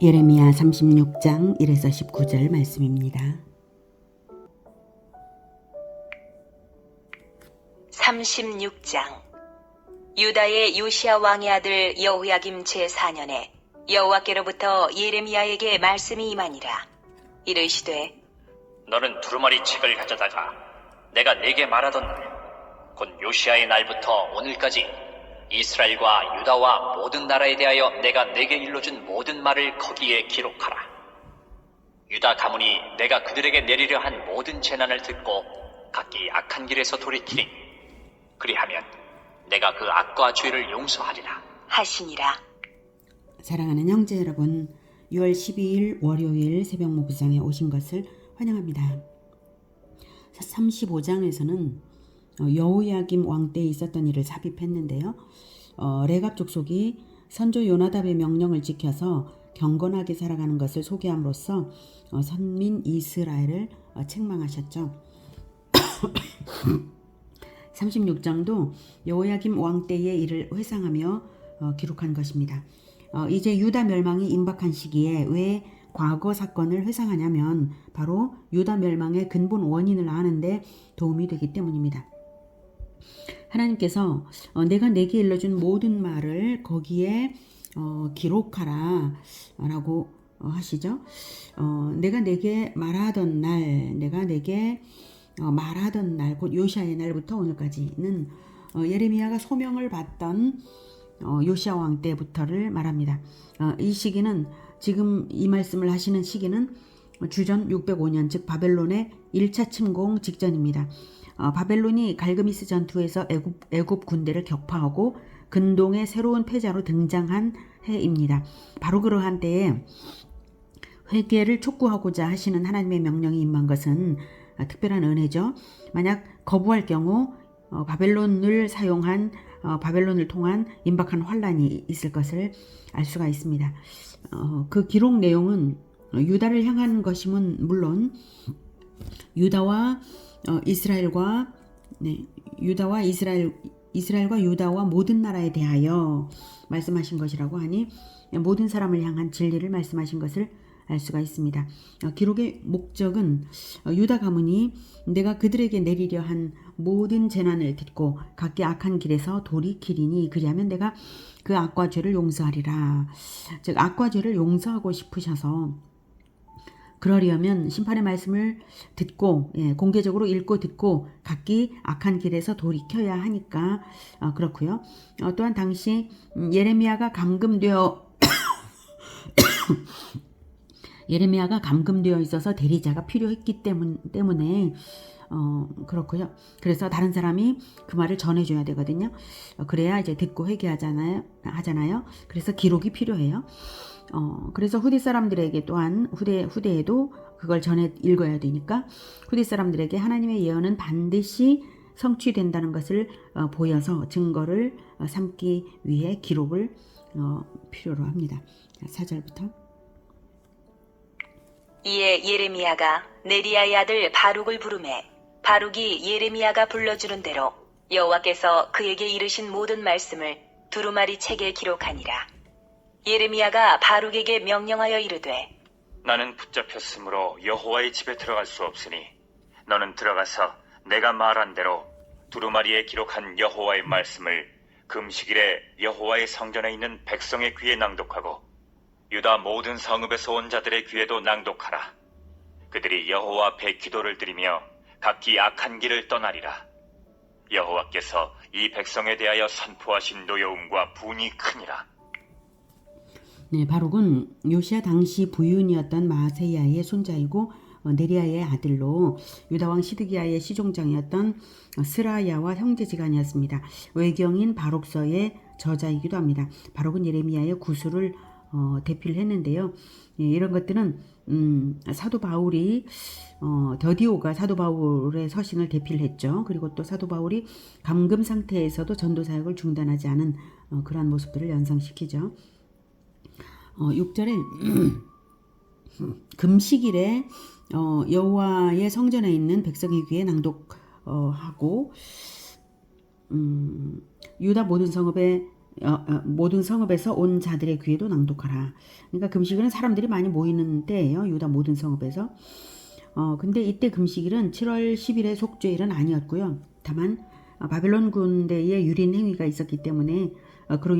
예레미야 36장 1에서 19절 말씀입니다. 36장. 유다의 요시야 왕의 아들 여호야김 제4년에 여호와께로부터 예레미야에게 말씀이 임하니라. 이르시되 너는 두루마리 책을 가져다가 내가 네게 말하던 곧 요시야의 날부터 오늘까지 이스라엘과 유다와 모든 나라에 대하여 내가 네게 일러준 모든 말을 거기에 기록하라. 유다 가문이 내가 그들에게 내리려 한 모든 재난을 듣고 각기 악한 길에서 돌이키니 그리하면 내가 그 악과 죄를 용서하리라 하시니라. 사랑하는 형제 여러분, 6월 12일 월요일 새벽 목상에 오신 것을 환영합니다. 35장에서는 여호야김 왕 때에 있었던 일을 삽입했는데요. 레갑 족속이 선조 요나답의 명령을 지켜서 경건하게 살아가는 것을 소개함으로써 선민 이스라엘을 책망하셨죠. 36장도 여호야김 왕 때의 일을 회상하며 기록한 것입니다. 이제 유다 멸망이 임박한 시기에 왜 과거 사건을 회상하냐면 바로 유다 멸망의 근본 원인을 아는데 도움이 되기 때문입니다. 하나님께서 내가 내게 일러준 모든 말을 거기에 기록하라 라고 하시죠. 내가 내게 말하던 날, 곧 요시야의 날부터 오늘까지는 예레미야가 소명을 받던 요시야 왕 때부터를 말합니다. 이 시기는 지금 이 말씀을 하시는 시기는 주전 605년 즉 바벨론의 1차 침공 직전입니다. 바벨론이 갈그미스 전투에서 애굽 군대를 격파하고 근동의 새로운 패자로 등장한 해입니다. 바로 그러한 때에 회개를 촉구하고자 하시는 하나님의 명령이 임한 것은 특별한 은혜죠. 만약 거부할 경우 바벨론을 통한 임박한 환란이 있을 것을 알 수가 있습니다. 그 기록 내용은 유다를 향한 것임은 물론 이스라엘과 유다와 모든 나라에 대하여 말씀하신 것이라고 하니 모든 사람을 향한 진리를 말씀하신 것을 알 수가 있습니다. 기록의 목적은 유다 가문이 내가 그들에게 내리려 한 모든 재난을 듣고 각기 악한 길에서 돌이키리니 그리하면 내가 그 악과 죄를 용서하리라. 즉 악과 죄를 용서하고 싶으셔서 그러려면 심판의 말씀을 듣고 공개적으로 읽고 듣고 각기 악한 길에서 돌이켜야 하니까 그렇고요. 또한 당시 예레미야가 감금되어 있어서 대리자가 필요했기 때문에 그렇고요. 그래서 다른 사람이 그 말을 전해줘야 되거든요. 그래야 이제 듣고 회개하잖아요. 그래서 기록이 필요해요. 그래서 후대 사람들에게 또한 후대에도 그걸 전해 읽어야 되니까 후대 사람들에게 하나님의 예언은 반드시 성취된다는 것을 보여서 증거를 삼기 위해 기록을 필요로 합니다. 4절부터 이에 예레미야가 네리야의 아들 바룩을 부르매 바룩이 예레미야가 불러주는 대로 여호와께서 그에게 이르신 모든 말씀을 두루마리 책에 기록하니라. 예레미야가 바룩에게 명령하여 이르되 나는 붙잡혔으므로 여호와의 집에 들어갈 수 없으니 너는 들어가서 내가 말한 대로 두루마리에 기록한 여호와의 말씀을 금식일에 여호와의 성전에 있는 백성의 귀에 낭독하고 유다 모든 성읍에서 온 자들의 귀에도 낭독하라. 그들이 여호와 앞에 기도를 드리며 각기 악한 길을 떠나리라. 여호와께서 이 백성에 대하여 선포하신 노여움과 분이 크니라. 바룩은 요시야 당시 부윤이었던 마세야의 손자이고 네리야의 아들로 유다왕 시드기야의 시종장이었던 스라야와 형제지간이었습니다. 외경인 바룩서의 저자이기도 합니다. 바룩은 예레미야의 구술을 대필을 했는데요. 이런 것들은 사도 바울이 더디오가 사도 바울의 서신을 대필을 했죠. 그리고 또 사도 바울이 감금 상태에서도 전도 사역을 중단하지 않은 그러한 모습들을 연상시키죠. 6절에 금식일에 여호와의 성전에 있는 백성의 귀에 낭독하고 유다 모든 성읍에 모든 성읍에서 온 자들의 귀에도 낭독하라. 그러니까 금식일은 사람들이 많이 모이는 때예요. 유다 모든 성읍에서. 근데 이때 금식일은 7월 10일의 속죄일은 아니었고요. 다만 바벨론 군대의 유린 행위가 있었기 때문에 그로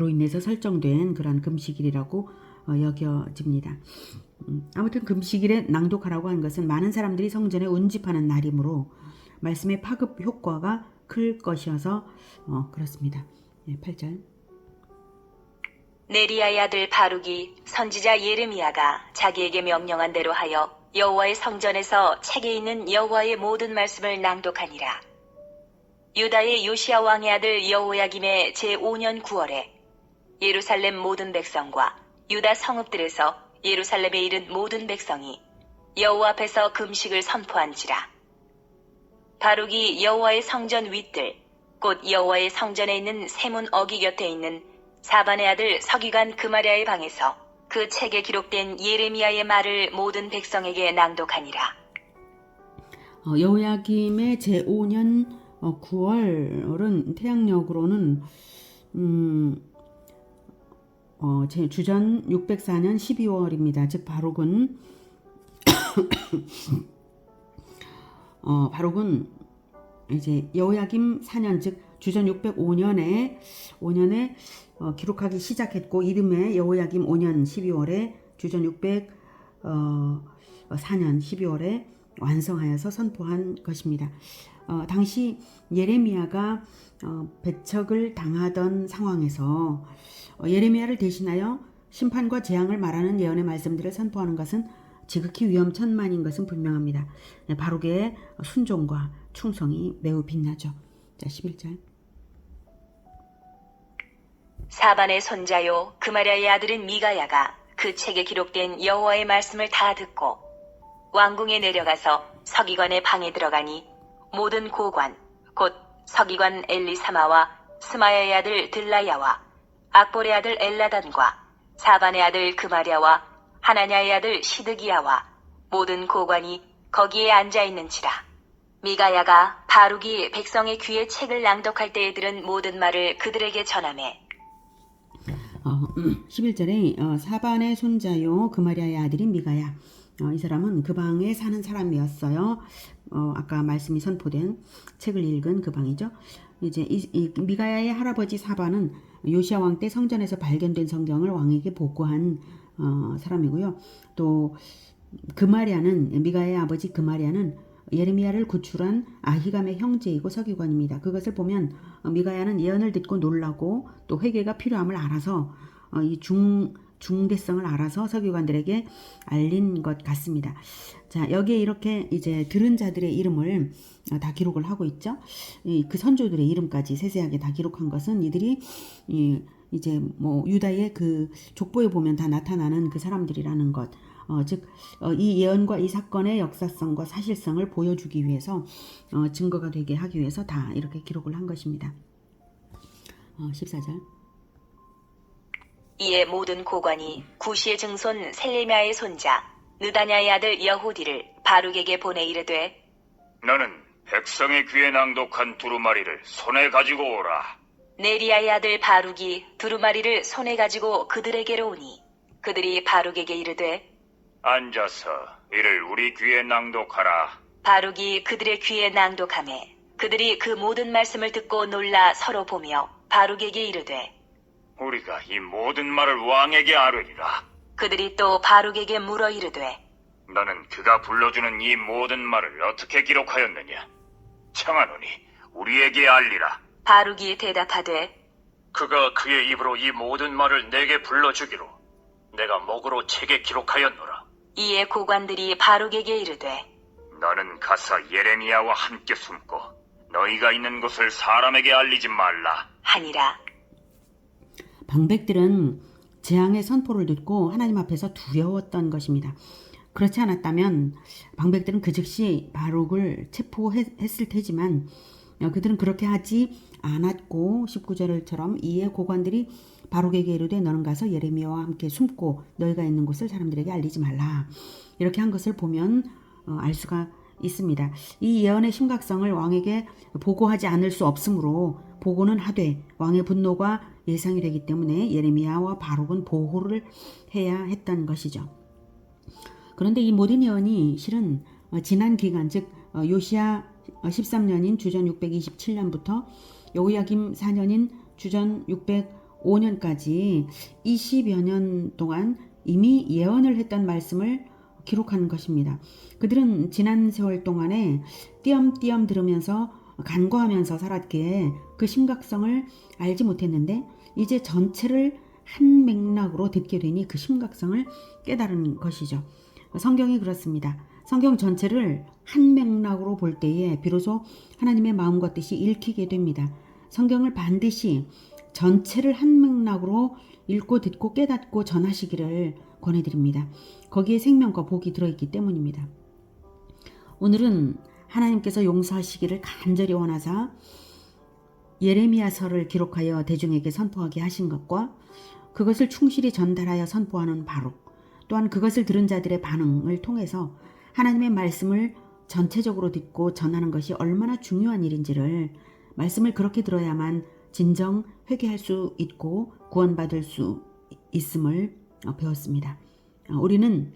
인해서 설정된 그런 금식일이라고 여겨집니다. 아무튼 금식일에 낭독하라고 한 것은 많은 사람들이 성전에 운집하는 날이므로 말씀의 파급 효과가 클 것이어서 그렇습니다. 8절. 네리야의 아들 바룩이 선지자 예레미야가 자기에게 명령한 대로 하여 여호와의 성전에서 책에 있는 여호와의 모든 말씀을 낭독하니라. 유다의 요시야 왕의 아들 여호야김의 제5년 9월에 예루살렘 모든 백성과 유다 성읍들에서 예루살렘에 이른 모든 백성이 여호와 앞에서 금식을 선포한지라. 바룩이 여호와의 성전 윗들 곧 여호와의 성전에 있는 세문 어기 곁에 있는 사반의 아들 서기관 그마랴의 방에서 그 책에 기록된 예레미야의 말을 모든 백성에게 낭독하니라. 여호야김의 제5년 9월은 태양력으로는 주전 604년 12월입니다. 즉 바룩은 바룩은 이제 여호야김 4년 즉 주전 605년에 기록하기 시작했고 이듬해 여호야김 5년 12월에 주전 604년 12월에 완성하여서 선포한 것입니다. 당시 예레미야가 배척을 당하던 상황에서 예레미야를 대신하여 심판과 재앙을 말하는 예언의 말씀들을 선포하는 것은 지극히 위험천만인 것은 분명합니다. 바룩의 순종과 충성이 매우 빛나죠. 자, 11절. 사반의 손자요 그마랴의 아들인 미가야가 그 책에 기록된 여호와의 말씀을 다 듣고 왕궁에 내려가서 서기관의 방에 들어가니 모든 고관 곧 서기관 엘리사마와 스마야의 아들 들라야와 악볼의 아들 엘라단과 사반의 아들 그마랴와 하나냐의 아들 시드기야와 모든 고관이 거기에 앉아있는지라. 미가야가 바룩이 백성의 귀에 책을 낭독할 때에 들은 모든 말을 그들에게 전하매 11절에 사반의 손자요 그마랴의 아들인 미가야. 이 사람은 그 방에 사는 사람이었어요. 아까 말씀이 선포된 책을 읽은 그 방이죠. 이제 이 미가야의 할아버지 사반은 요시야 왕 때 성전에서 발견된 성경을 왕에게 보고한 사람이고요. 또 그마랴는 미가야의 아버지 그마랴는 예레미야를 구출한 아히감의 형제이고 서기관입니다. 그것을 보면 미가야는 예언을 듣고 놀라고 또 회개가 필요함을 알아서 이 중대성을 알아서 서기관들에게 알린 것 같습니다. 자, 여기에 이렇게 이제 들은 자들의 이름을 다 기록을 하고 있죠. 그 선조들의 이름까지 세세하게 다 기록한 것은 이들이 이제 뭐 유다의 그 족보에 보면 다 나타나는 그 사람들이라는 것. 즉 이 예언과 이 사건의 역사성과 사실성을 보여주기 위해서 증거가 되게 하기 위해서 다 이렇게 기록을 한 것입니다. 14절. 이에 모든 고관이 구시의 증손 셀레미야의 손자 느다냐의 아들 여후디를 바룩에게 보내 이르되 너는 백성의 귀에 낭독한 두루마리를 손에 가지고 오라. 네리야의 아들 바룩이 두루마리를 손에 가지고 그들에게로 오니 그들이 바룩에게 이르되 앉아서 이를 우리 귀에 낭독하라. 바룩이 그들의 귀에 낭독하매 그들이 그 모든 말씀을 듣고 놀라 서로 보며 바룩에게 이르되 우리가 이 모든 말을 왕에게 아뢰리라. 그들이 또 바룩에게 물어 이르되 너는 그가 불러주는 이 모든 말을 어떻게 기록하였느냐? 청하노니 우리에게 알리라. 바룩이 대답하되 그가 그의 입으로 이 모든 말을 내게 불러주기로 내가 목으로 책에 기록하였노라. 이에 고관들이 바룩에게 이르되 너는 가서 예레미야와 함께 숨고 너희가 있는 곳을 사람에게 알리지 말라. 하니라. 방백들은 재앙의 선포를 듣고 하나님 앞에서 두려웠던 것입니다. 그렇지 않았다면 방백들은 그 즉시 바룩을 체포했을 테지만 그들은 그렇게 하지 않았고 19절처럼 이에 고관들이 바룩에게 이르되 너는 가서 예레미야와 함께 숨고 너희가 있는 곳을 사람들에게 알리지 말라. 이렇게 한 것을 보면 알 수가 있습니다. 이 예언의 심각성을 왕에게 보고하지 않을 수 없으므로 보고는 하되 왕의 분노가 예상이 되기 때문에 예레미야와 바룩은 보호를 해야 했던 것이죠. 그런데 이 모든 예언이 실은 지난 기간, 즉 요시야 13년인 주전 627년부터 여호야김 4년인 주전 605년까지 20여 년 동안 이미 예언을 했던 말씀을 기록한 것입니다. 그들은 지난 세월 동안에 띄엄띄엄 들으면서 간과하면서 살았기에 그 심각성을 알지 못했는데 이제 전체를 한 맥락으로 듣게 되니 그 심각성을 깨달은 것이죠. 성경이 그렇습니다. 성경 전체를 한 맥락으로 볼 때에 비로소 하나님의 마음과 뜻이 읽히게 됩니다. 성경을 반드시 전체를 한 맥락으로 읽고 듣고 깨닫고 전하시기를 권해드립니다. 거기에 생명과 복이 들어있기 때문입니다. 오늘은 하나님께서 용서하시기를 간절히 원하사 예레미야서를 기록하여 대중에게 선포하게 하신 것과 그것을 충실히 전달하여 선포하는 바룩, 또한 그것을 들은 자들의 반응을 통해서 하나님의 말씀을 전체적으로 듣고 전하는 것이 얼마나 중요한 일인지를, 말씀을 그렇게 들어야만 진정 회개할 수 있고 구원받을 수 있음을 배웠습니다. 우리는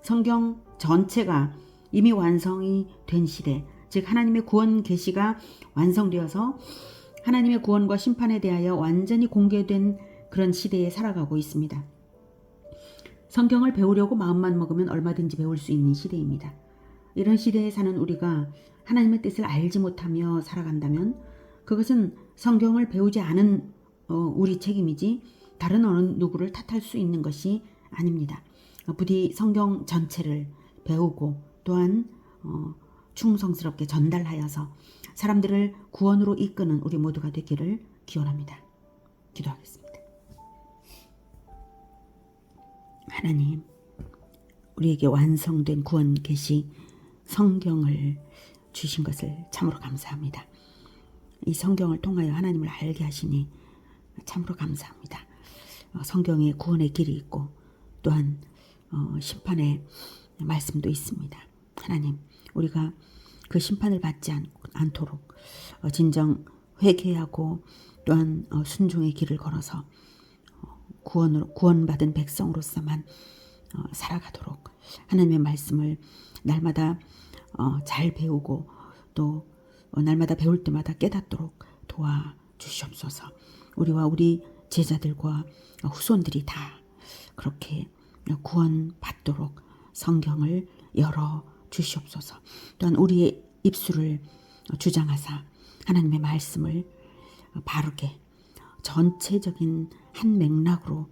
성경 전체가 이미 완성이 된 시대, 즉 하나님의 구원 계시가 완성되어서 하나님의 구원과 심판에 대하여 완전히 공개된 그런 시대에 살아가고 있습니다. 성경을 배우려고 마음만 먹으면 얼마든지 배울 수 있는 시대입니다. 이런 시대에 사는 우리가 하나님의 뜻을 알지 못하며 살아간다면 그것은 성경을 배우지 않은 우리 책임이지 다른 어느 누구를 탓할 수 있는 것이 아닙니다. 부디 성경 전체를 배우고 또한 충성스럽게 전달하여서 사람들을 구원으로 이끄는 우리 모두가 되기를 기원합니다. 기도하겠습니다. 하나님, 우리에게 완성된 구원 계시 성경을 주신 것을 참으로 감사합니다. 이 성경을 통하여 하나님을 알게 하시니 참으로 감사합니다. 성경에 구원의 길이 있고 또한 심판의 말씀도 있습니다. 하나님, 우리가 그 심판을 받지 않도록 진정 회개하고 또한 순종의 길을 걸어서 구원받은 백성으로서만 살아가도록 하나님의 말씀을 날마다 잘 배우고 또 날마다 배울 때마다 깨닫도록 도와주시옵소서. 우리와 우리 제자들과 후손들이 다 그렇게 구원받도록 성경을 열어 주시옵소서. 또한 우리의 입술을 주장하사 하나님의 말씀을 바르게 전체적인 한 맥락으로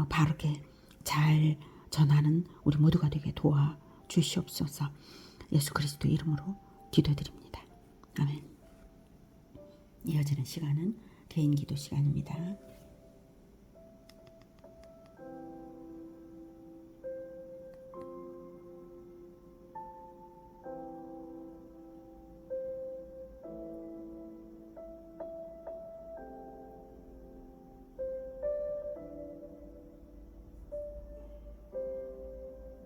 바르게 잘 전하는 우리 모두가 되게 도와주시옵소서. 예수 그리스도 이름으로 기도드립니다. 아멘. 이어지는 시간은 개인 기도 시간입니다.